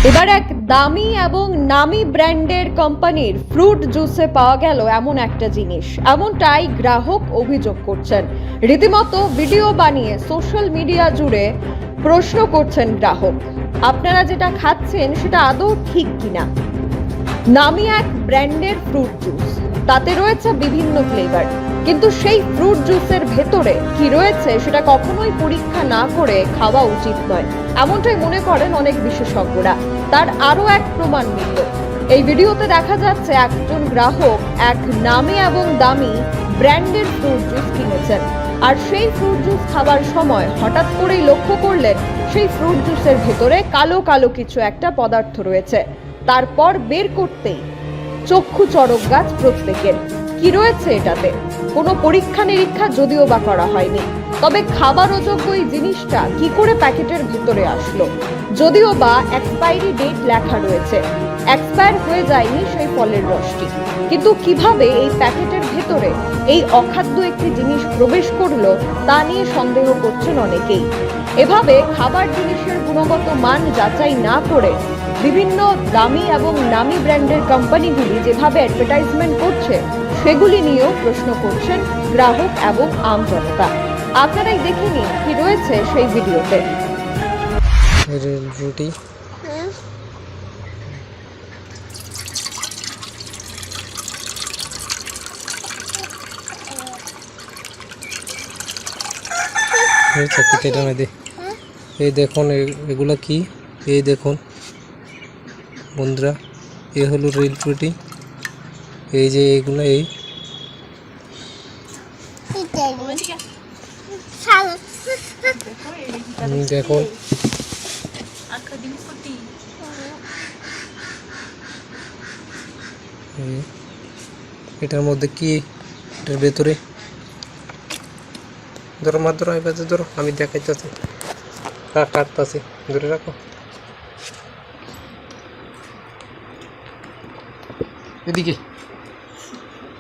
এবার এক দামি এবং নামি ব্র্যান্ডের কোম্পানির ফ্রুট জুসে পাওয়া গেল এমন একটা জিনিস, এমনটাই গ্রাহক অভিযোগ করছেন। রীতিমতো ভিডিও বানিয়ে সোশ্যাল মিডিয়া জুড়ে প্রশ্ন করছেন গ্রাহক, আপনারা যেটা খাচ্ছেন সেটা আদৌ ঠিক কিনা। নামি এক ব্র্যান্ডের ফ্রুট জুস, তাতে রয়েছে বিভিন্ন ফ্লেভার, কিন্তু সেই ফ্রুট জুসের ভেতরে কি রয়েছে সেটা কখনোই পরীক্ষা না করে খাওয়া উচিত নয়, এমনটাই মনে করেন অনেক বিশেষজ্ঞরা। তার আরও এক প্রমাণ মিলল। এই ভিডিওতে দেখা যাচ্ছে একজন গ্রাহক এক নামি এবং দামি ব্র্যান্ডের ফ্রুট জুস কিনেছেন, আর সেই ফ্রুট জুস খাবার সময় হঠাৎ করেই লক্ষ্য করলেন সেই ফ্রুট জুসের ভেতরে কালো কালো কিছু একটা পদার্থ রয়েছে। তারপর বের করতেই চক্ষু চড়ক গাছ প্রত্যেকের। কি রয়েছে এটাতে কোনো পরীক্ষা নিরীক্ষা যদিও বা করা হয়নি, তবে খাবার অযোগ্য এই জিনিসটা কি করে প্যাকেটের ভিতরে আসলো? যদিও বা এক্সপায়ারি ডেট লেখা রয়েছে, এক্সপায়ার হয়ে যায়নি সেই ফলের রসটি, কিন্তু কিভাবে এই প্যাকেটের ভেতরে এই অখাদ্য একটি জিনিস প্রবেশ করলো তা নিয়ে সন্দেহ করছেন অনেকেই। এভাবে খাবার জিনিসের গুণগত মান যাচাই না করে বিভিন্ন দামি এবং নামি ব্র্যান্ডের কোম্পানিগুলি যেভাবে অ্যাডভার্টাইজমেন্ট করছে সেগুলি নিয়েও প্রশ্ন করছেন গ্রাহক এবং আম জনতা। আপনারাই দেখে নিন কি রয়েছে সেই ভিডিওতে। রুটি এই দেখুন এগুলা কি, এই দেখুন বন্ধুরা, এ হলো রেল রুটি। এই যে এগুলো এই দেখুন, এটার মধ্যে কি, এটার ভেতরে ধরো মাত্র ধরো, আমি দেখাইতেছি, কাটতেছি, ধরে রাখো। এদিকে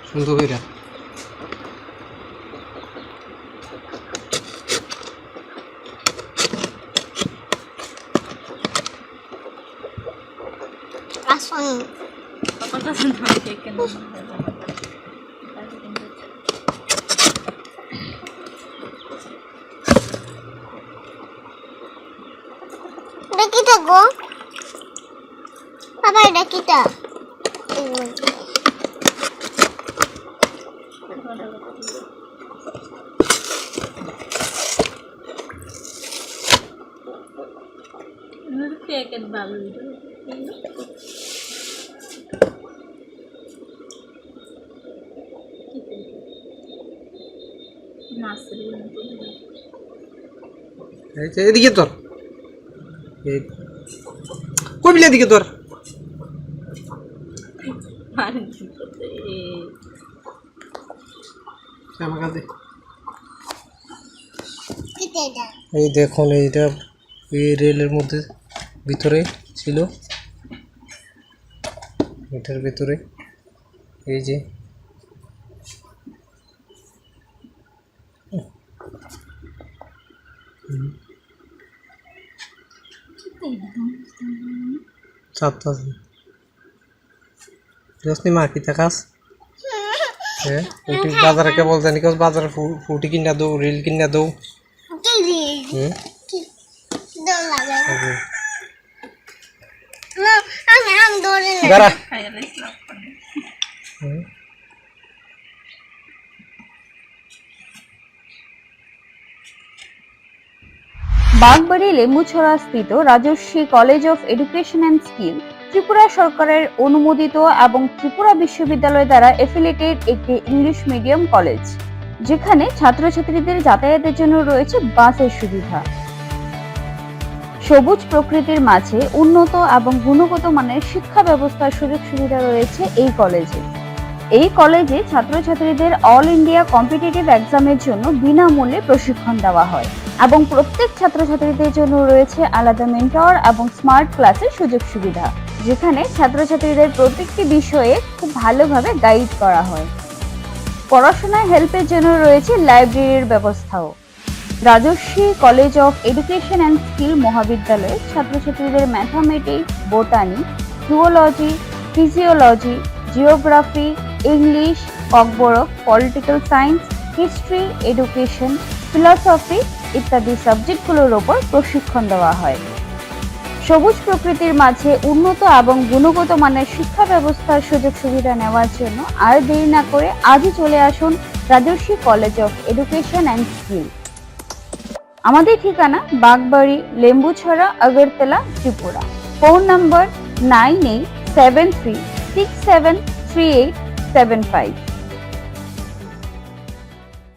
সুন্দর করে Kita go. Apa ada kita? Kayak balu itu. Nasri itu. এদিকে তোর কই বিলে দিকে তোর এই দেখুন, এইটা এই রেলের মধ্যে ভিতরে ছিল, এটার ভিতরে এই যে জসনি মা কি তাকাস? হ্যাঁ, বাজারে কে বলতে নি, বাজারে ফুটি কিনা দো, রিল কিনা দো। বাগবাড়ি লেম্বুছড়া স্থিত Rajarshi College of Education and Skill Tripura সরকারের অনুমোদিত এবং ত্রিপুরা বিশ্ববিদ্যালয় দ্বারা এফিলিয়েটেড একটি ইংলিশ মিডিয়াম কলেজ, যেখানে ছাত্রছাত্রীদের যাতায়াতের জন্য রয়েছে বাসের সুবিধা। সবুজ প্রকৃতির মাঝে উন্নত এবং গুণগত মানের শিক্ষা ব্যবস্থার সুযোগ সুবিধা রয়েছে এই কলেজে। এই কলেজে ছাত্রছাত্রীদের অল ইন্ডিয়া কম্পিটিটিভ এক্সামের জন্য বিনামূল্যে প্রশিক্ষণ দেওয়া হয় এবং প্রত্যেক ছাত্রছাত্রীদের জন্য রয়েছে আলাদা মেন্টর এবং স্মার্ট ক্লাসের সুযোগ সুবিধা, যেখানে ছাত্রছাত্রীদের প্রত্যেকটি বিষয়ে খুব ভালোভাবে গাইড করা হয়। পড়াশোনায় হেল্পের জন্য রয়েছে লাইব্রেরির ব্যবস্থাও। Rajarshi College of Education and Skill মহাবিদ্যালয়ের ছাত্রছাত্রীদের mathematics, botany, zoology, physiology, geography, English, Kokborok, political science, history, education, philosophy ইত্যাদি সাবজেক্টগুলোর ওপর প্রশিক্ষণ দেওয়া হয়। সবুজ প্রকৃতির মাঝে উন্নত এবং গুণগত মানের শিক্ষা ব্যবস্থার সুযোগ সুবিধা নেওয়ার জন্য আর দেরি না করে আজই চলে আসুন Rajarshi College of Education and Skill. আমাদের ঠিকানা বাগবাড়ি, লেম্বুছড়া, আগরতলা, ত্রিপুরা। Phone number 9873673875।